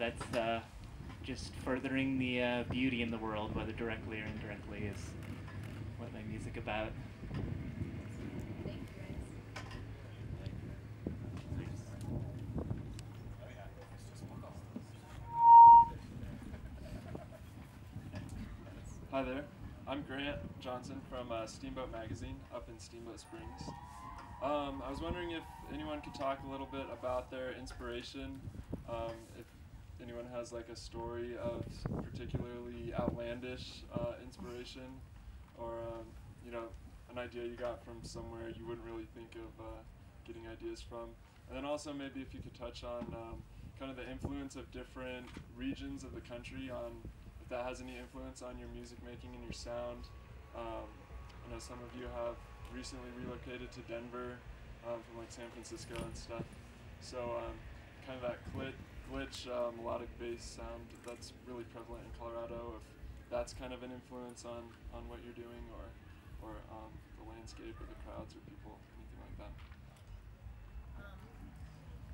that's just furthering the beauty in the world, whether directly or indirectly, is what my music about. Hi there, I'm Grant Johnson from Steamboat Magazine up in Steamboat Springs. I was wondering if anyone could talk a little bit about their inspiration, if anyone has like a story of particularly outlandish inspiration, or you know, an idea you got from somewhere you wouldn't really think of getting ideas from. And then also maybe if you could touch on kind of the influence of different regions of the country on if that has any influence on your music making and your sound. I know some of you have recently relocated to Denver from like San Francisco and stuff. So kind of that glitch, melodic bass sound that's really prevalent in Colorado. If that's kind of an influence on what you're doing, or the landscape or the crowds or people, anything like that.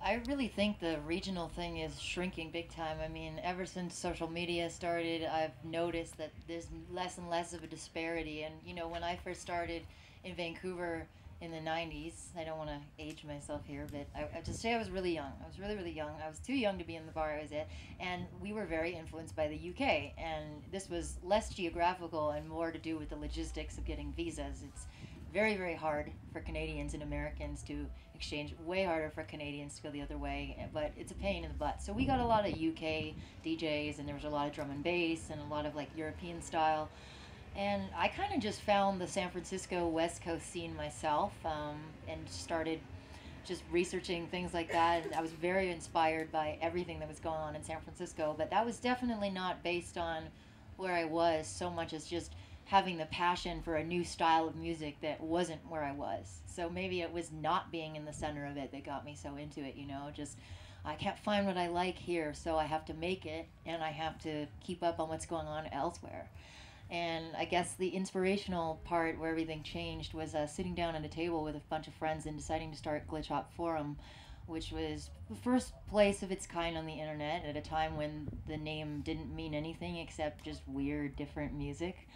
I really think the regional thing is shrinking big time. I mean, ever since social media started, I've noticed that there's less and less of a disparity. And, when I first started in Vancouver in the 90s, I don't want to age myself here, but I just say I was really young. I was really, really young. I was too young to be in the bar I was at. And we were very influenced by the UK. And this was less geographical and more to do with the logistics of getting visas. It's very, very hard for Canadians and Americans to exchange, way harder for Canadians to go the other way, but it's a pain in the butt. So we got a lot of UK DJs, and there was a lot of drum and bass and a lot of like European style. And I kind of just found the San Francisco West Coast scene myself, and started just researching things like that. And I was very inspired by everything that was going on in San Francisco, but that was definitely not based on where I was so much as just having the passion for a new style of music that wasn't where I was. So maybe it was not being in the center of it that got me so into it, just I can't find what I like here, so I have to make it and I have to keep up on what's going on elsewhere. And I guess the inspirational part where everything changed was sitting down at a table with a bunch of friends and deciding to start Glitch Hop Forum, which was the first place of its kind on the internet at a time when the name didn't mean anything except just weird, different music.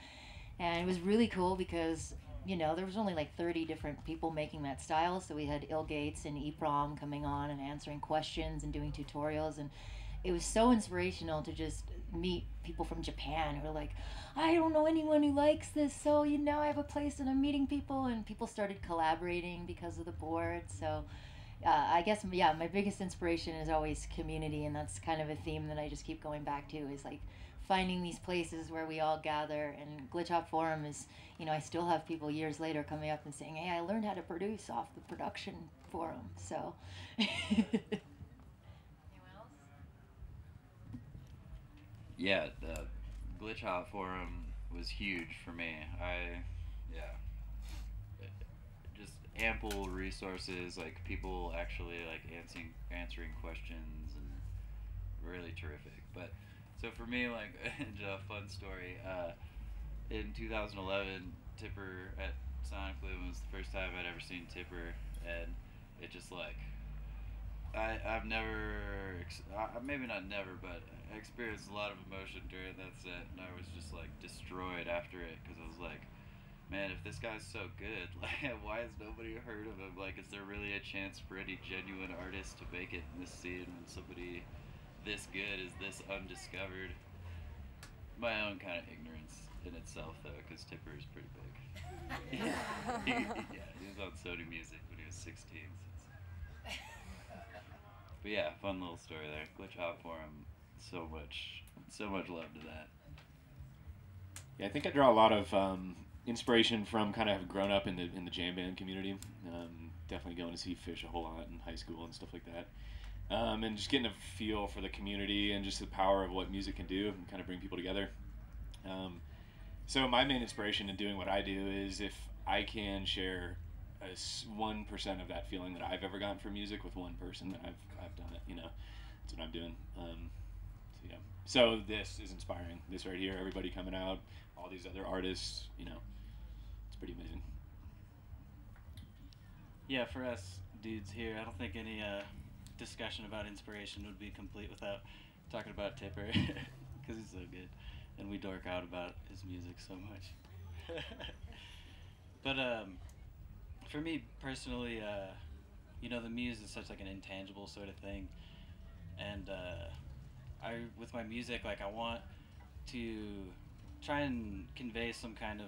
And it was really cool because there was only like 30 different people making that style. So we had Il Gates and EPROM coming on and answering questions and doing tutorials, and it was so inspirational to just meet people from Japan who were like, I don't know anyone who likes this, so I have a place and I'm meeting people, and people started collaborating because of the board. So I guess, yeah, my biggest inspiration is always community, and that's kind of a theme that I just keep going back to, is like finding these places where we all gather. And Glitch Hop Forum is, I still have people years later coming up and saying, hey, I learned how to produce off the production forum. So Yeah, the Glitch Hop forum was huge for me. Yeah, just ample resources, like people actually like answering questions, and really terrific. But so for me, like a fun story. In 2011, Tipper at Sonic Bloom was the first time I'd ever seen Tipper, and it just like I've never, maybe not never, but I experienced a lot of emotion during that set, and I was just like destroyed after it because I was like, man, if this guy's so good, like, why has nobody heard of him? Like, is there really a chance for any genuine artist to make it in this scene when somebody this good is this undiscovered? My own kind of ignorance in itself, though, because Tipper is pretty big. Yeah, he was on Sony Music when he was 16. But yeah, fun little story there. Glitch Hop Forum, so much love to that. Yeah, I think I draw a lot of inspiration from kind of having grown up in the jam band community. Definitely going to see Fish a whole lot in high school and stuff like that. And just getting a feel for the community and just the power of what music can do and kind of bring people together. Um, so my main inspiration in doing what I do is if I can share 1% of that feeling that I've ever gotten from music with one person, that I've done it. That's what I'm doing. So yeah. So this is inspiring. This right here, everybody coming out, all these other artists. It's pretty amazing. Yeah, for us dudes here, I don't think any discussion about inspiration would be complete without talking about Tipper because he's so good, and we dork out about his music so much. But for me personally, the muse is such like an intangible sort of thing, and I with my music, like I want to try and convey some kind of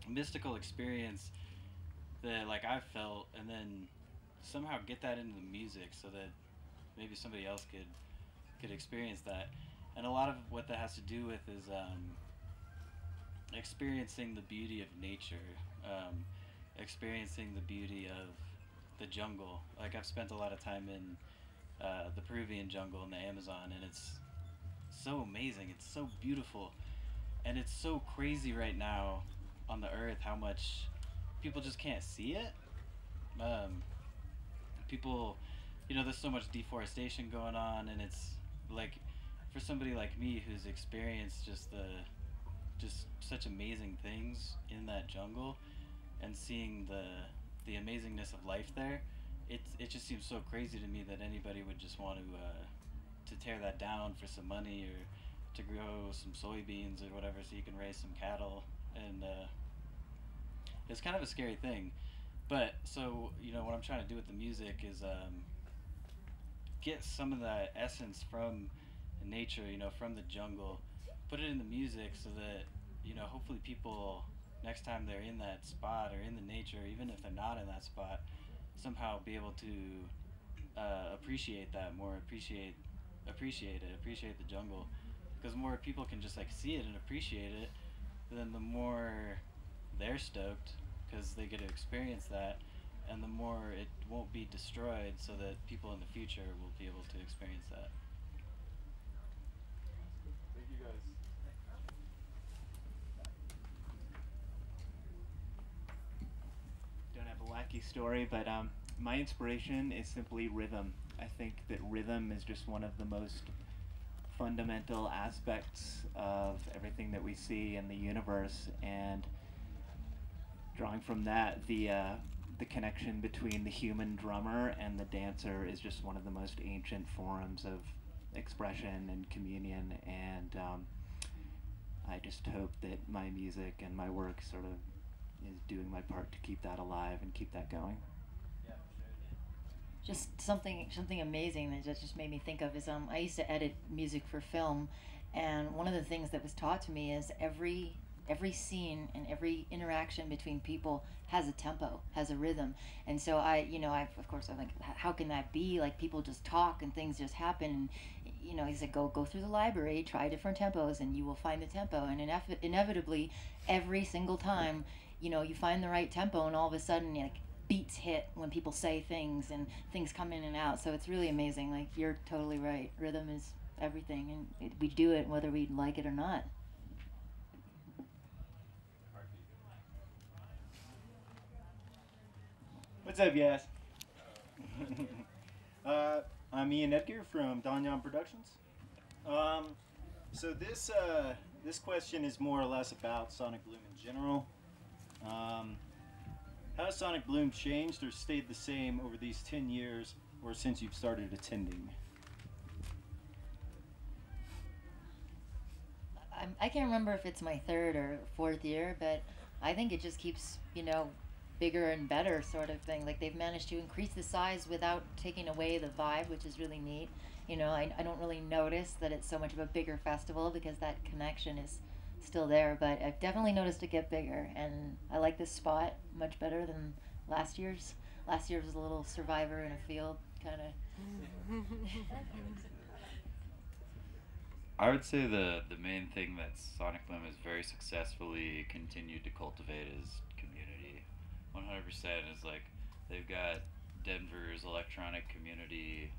mystical experience that like I've felt, and then somehow get that into the music so that maybe somebody else could experience that. And a lot of what that has to do with is experiencing the beauty of nature, experiencing the beauty of the jungle. Like I've spent a lot of time in the Peruvian jungle in the Amazon, and it's so amazing. It's so beautiful, and it's so crazy right now on the earth how much people just can't see it. People, there's so much deforestation going on, and it's like for somebody like me who's experienced just such amazing things in that jungle and seeing the amazingness of life there, it just seems so crazy to me that anybody would just want to tear that down for some money or to grow some soybeans or whatever so you can raise some cattle. And it's kind of a scary thing. But so what I'm trying to do with the music is get some of that essence from nature, from the jungle, put it in the music so that hopefully people next time they're in that spot or in the nature, even if they're not in that spot, somehow be able to appreciate that more, appreciate the jungle. Because the more people can just like see it and appreciate it, then the more they're stoked because they get to experience that, and the more it won't be destroyed so that people in the future will be able to experience that. Thank you guys. Don't have a wacky story, but my inspiration is simply rhythm. I think that rhythm is just one of the most fundamental aspects of everything that we see in the universe, and drawing from that, the connection between the human drummer and the dancer is just one of the most ancient forms of expression and communion, and I just hope that my music and my work sort of is doing my part to keep that alive and keep that going. Just something amazing that just made me think of is I used to edit music for film, and one of the things that was taught to me is every scene and every interaction between people has a tempo, has a rhythm. And so I'm like, how can that be? Like people just talk and things just happen. And, he said, go through the library, try different tempos, and you will find the tempo. And inevitably, every single time, you find the right tempo, and all of a sudden, like beats hit when people say things and things come in and out. So it's really amazing. Like you're totally right. Rhythm is everything, and we do it whether we like it or not. What's up, guys? I'm Ian Edgar from Don Yon Productions. So this question is more or less about Sonic Bloom in general. How has Sonic Bloom changed or stayed the same over these 10 years or since you've started attending? I can't remember if it's my third or fourth year, but I think it just keeps, bigger and better sort of thing. Like they've managed to increase the size without taking away the vibe, which is really neat. I don't really notice that it's so much of a bigger festival because that connection is still there, but I've definitely noticed it get bigger, and I like this spot much better than last year's. Last year's was a little survivor in a field kind of. I would say the main thing that Sonic Bloom has very successfully continued to cultivate is community. 100% is like they've got Denver's electronic community.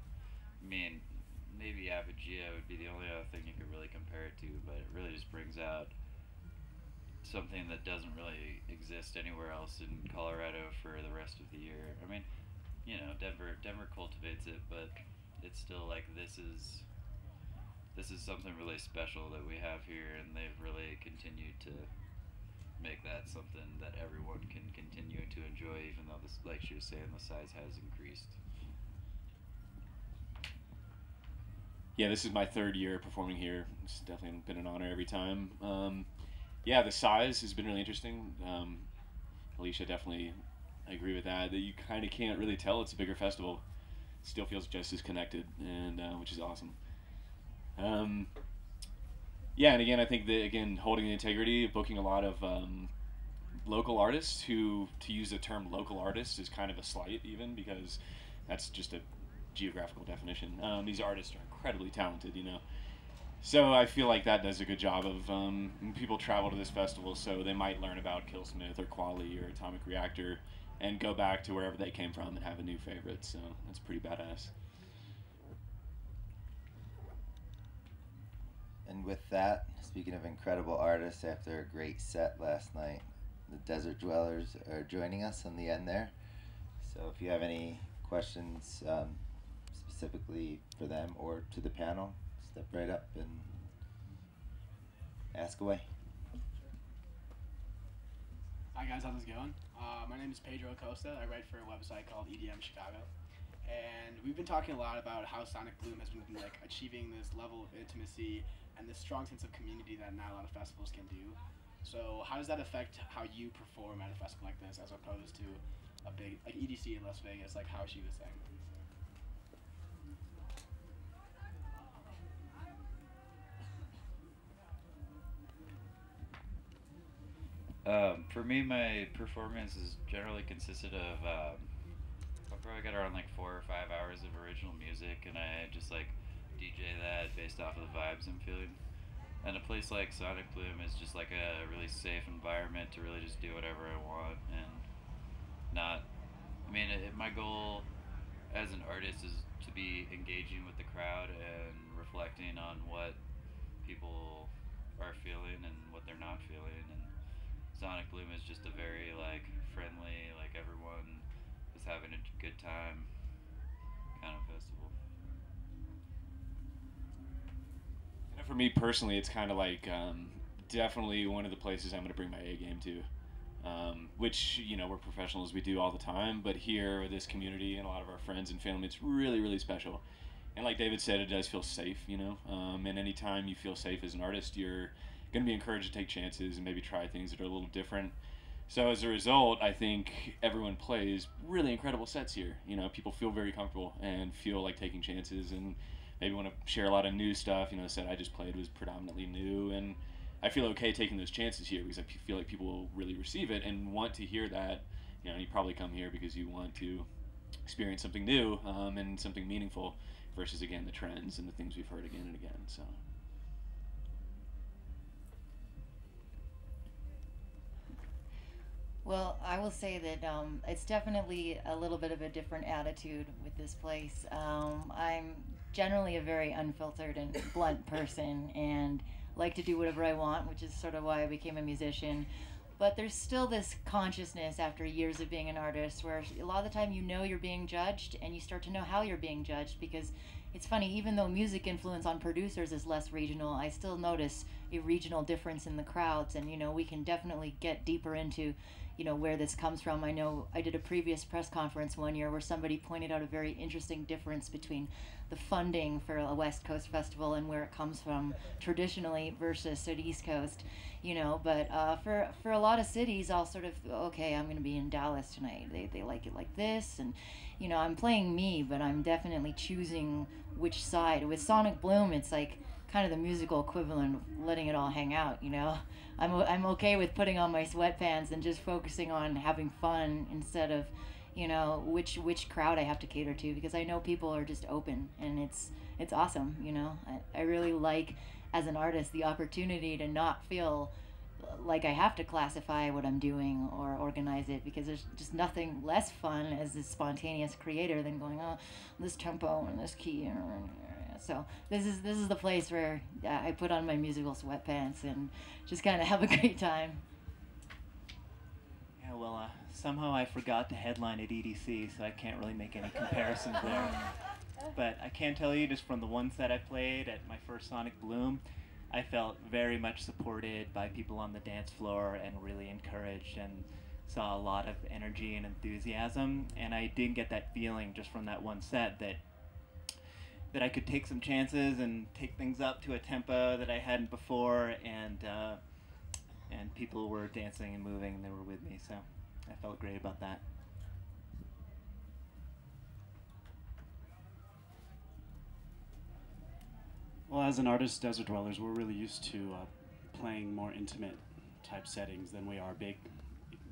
I mean, maybe Apogea would be the only other thing you could really compare it to, but it really just brings out something that doesn't really exist anywhere else in Colorado for the rest of the year. I mean, Denver cultivates it, but it's still like this is something really special that we have here, and they've really continued to make that something that everyone can continue to enjoy, even though this, like she was saying, the size has increased. yeah, this is my third year performing here. It's definitely been an honor every time. Yeah, the size has been really interesting. Alicia, definitely, I agree with that. That you kind of can't really tell it's a bigger festival. Still feels just as connected, and which is awesome. Yeah, and again, I think that again holding the integrity, booking a lot of local artists who, to use the term local artists, is kind of a slight even because that's just a geographical definition. These artists are incredibly talented, you know. So I feel like that does a good job of people travel to this festival, so they might learn about Killsmith or Quali or Atomic Reactor, and go back to wherever they came from and have a new favorite. So that's pretty badass. And with that, speaking of incredible artists, after a great set last night, the Desert Dwellers are joining us on the end there. So if you have any questions specifically for them or to the panel, step right up and ask away. Hi guys, how's it going? My name is Pedro Acosta. I write for a website called EDM Chicago. And we've been talking a lot about how Sonic Bloom has been like achieving this level of intimacy and this strong sense of community that not a lot of festivals can do. So how does that affect how you perform at a festival like this as opposed to a big like EDC in Las Vegas, like how she was saying? For me, my performance is generally consisted of I probably got around like 4 or 5 hours of original music, and I just like DJ that based off of the vibes I'm feeling. And a place like Sonic Bloom is just like a really safe environment to really just do whatever I want and not. I mean, my goal as an artist is to be engaging with the crowd and reflecting on what people are feeling and what they're not feeling. And Sonic Bloom is just a very like friendly, like everyone is having a good time kind of festival. For me personally, it's kind of like definitely one of the places I'm going to bring my A game to, which, you know, we're professionals, we do all the time, but here with this community and a lot of our friends and family, it's really, really special. And like David said, it does feel safe, you know, and anytime you feel safe as an artist, you're going to be encouraged to take chances and maybe try things that are a little different. So as a result, I think everyone plays really incredible sets here. You know, people feel very comfortable and feel like taking chances and maybe want to share a lot of new stuff. You know, the set I just played was predominantly new, and I feel okay taking those chances here because I feel like people will really receive it and want to hear that. You know, you probably come here because you want to experience something new and something meaningful versus, again, the trends and the things we've heard again and again. So. Well, I will say that it's definitely a little bit of a different attitude with this place. I'm generally a very unfiltered and blunt person and like to do whatever I want, which is sort of why I became a musician. But there's still this consciousness after years of being an artist where a lot of the time you know you're being judged and you start to know how you're being judged, because it's funny, even though music influence on producers is less regional, I still notice a regional difference in the crowds, and, you know, we can definitely get deeper into, you know, where this comes from. I know I did a previous press conference one year where somebody pointed out a very interesting difference between the funding for a West Coast festival and where it comes from traditionally versus at East Coast, you know. But for a lot of cities, I'll sort of, okay, I'm going to be in Dallas tonight. They like it like this, and, you know, I'm playing me, but I'm definitely choosing which side. With Sonic Bloom, it's like kind of the musical equivalent of letting it all hang out, you know. I'm okay with putting on my sweatpants and just focusing on having fun instead of, you know, which crowd I have to cater to, because I know people are just open, and it's awesome, you know. I really like, as an artist, the opportunity to not feel like I have to classify what I'm doing or organize it, because there's just nothing less fun as a spontaneous creator than going, oh, this tempo and this key. So this is the place where I put on my musical sweatpants and just kind of have a great time. Yeah, well, somehow I forgot to headline at EDC, so I can't really make any comparisons there. But I can tell you, just from the one set I played at my first Sonic Bloom, I felt very much supported by people on the dance floor and really encouraged, and saw a lot of energy and enthusiasm. And I did get that feeling just from that one set that that I could take some chances and take things up to a tempo that I hadn't before, and people were dancing and moving, and they were with me, so I felt great about that. Well, as an artist, Desert Dwellers, we're really used to playing more intimate type settings than we are big,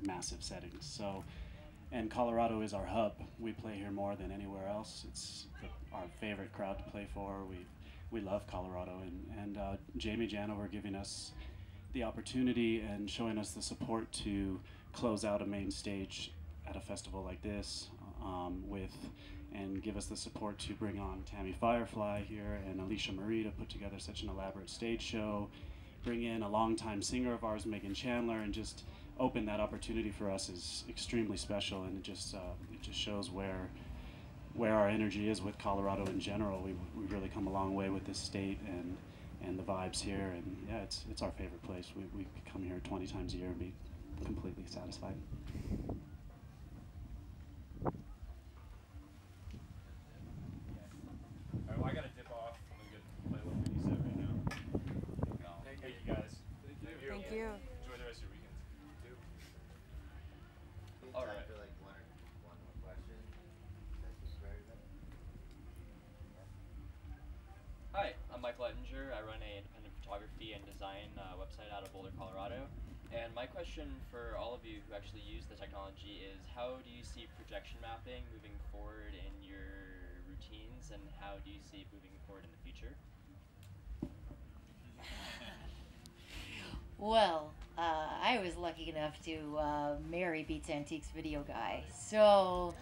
massive settings. So, and Colorado is our hub. We play here more than anywhere else. It's our favorite crowd to play for. We love Colorado, and Jamie Janover giving us the opportunity and showing us the support to close out a main stage at a festival like this and give us the support to bring on Tammy Firefly here and Alicia Marie to put together such an elaborate stage show, bring in a longtime singer of ours, Megan Chandler, and just open that opportunity for us is extremely special, and it just shows where our energy is with Colorado in general. We've really come a long way with this state and the vibes here, and yeah, it's our favorite place. We come here 20 times a year and be completely satisfied. Alright, well, I gotta dip off. I'm gonna go play a little mini set right now. Thank you guys. Thank you. Enjoy the rest of your weekend. You too. All right. For like one more question. That's just for everybody. Hi, I'm Michael Ettinger. I run a independent photography and design website out of Boulder, Colorado. And my question for all of you who actually use the technology is, how do you see projection mapping moving forward in your routines, and how do you see it moving forward in the future? Well, I was lucky enough to marry Beats Antiques video guy, so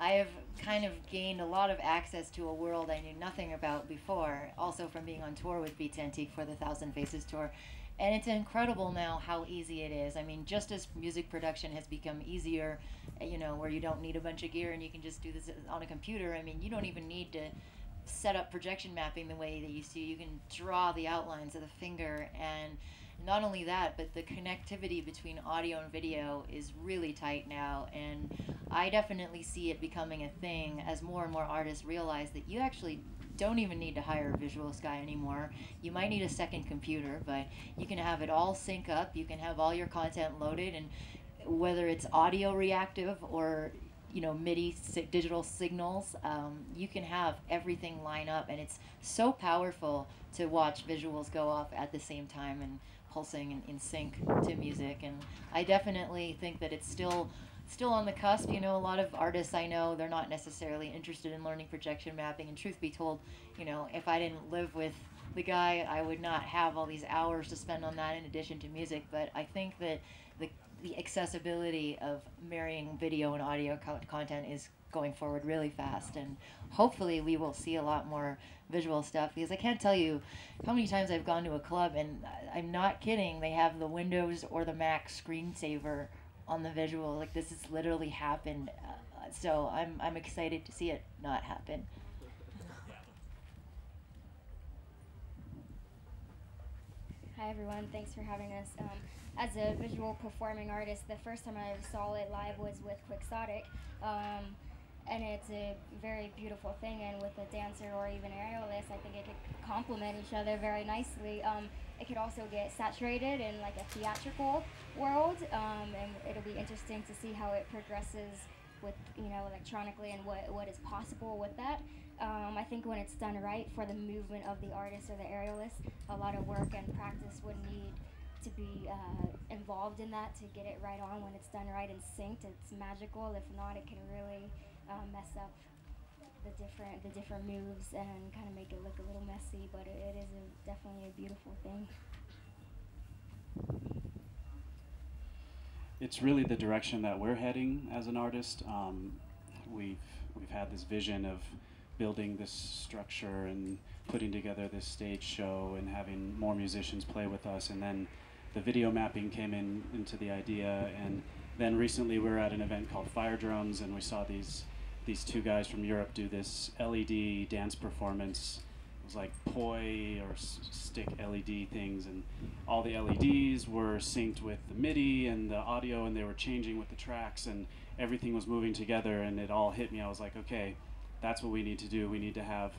I have kind of gained a lot of access to a world I knew nothing about before, also from being on tour with Beats Antique for the Thousand Faces tour. And it's incredible now how easy it is. I mean, just as music production has become easier, you know, where you don't need a bunch of gear and you can just do this on a computer, I mean, you don't even need to set up projection mapping the way that you see. You can draw the outlines of the finger, and not only that, but the connectivity between audio and video is really tight now, and I definitely see it becoming a thing as more and more artists realize that you actually don't even need to hire a visuals guy anymore. You might need a second computer, but you can have it all sync up. You can have all your content loaded, and whether it's audio reactive or, you know, MIDI digital signals, you can have everything line up, and it's so powerful to watch visuals go off at the same time and pulsing in sync to music. And I definitely think that it's still on the cusp. You know, a lot of artists I know, they're not necessarily interested in learning projection mapping, and truth be told, you know, if I didn't live with the guy, I would not have all these hours to spend on that in addition to music. But I think that the accessibility of marrying video and audio content is going forward really fast, and hopefully we will see a lot more visual stuff, because I can't tell you how many times I've gone to a club, and I'm not kidding, they have the Windows or the Mac screensaver on the visual. Like, this has literally happened, so I'm excited to see it not happen. Hi everyone, thanks for having us. As a visual performing artist, the first time I ever saw it live was with Quixotic, and it's a very beautiful thing, and with a dancer or even aerialist, I think it could complement each other very nicely. It could also get saturated in like a theatrical world, and it'll be interesting to see how it progresses with, you know, electronically, and what is possible with that. I think when it's done right for the movement of the artist or the aerialist, a lot of work and practice would need to be involved in that to get it right on. When it's done right and synced, it's magical. If not, it can really mess up the different moves and kind of make it look a little messy, but it is definitely a beautiful thing. It's really the direction that we're heading as an artist. We've had this vision of building this structure and putting together this stage show and having more musicians play with us, and then the video mapping came into the idea, and then recently we were at an event called Fire Drones, and we saw these two guys from Europe do this LED dance performance. It was like poi or stick LED things, and all the LEDs were synced with the MIDI and the audio, and they were changing with the tracks, and everything was moving together, and it all hit me. I was like, okay, that's what we need to do. We need to have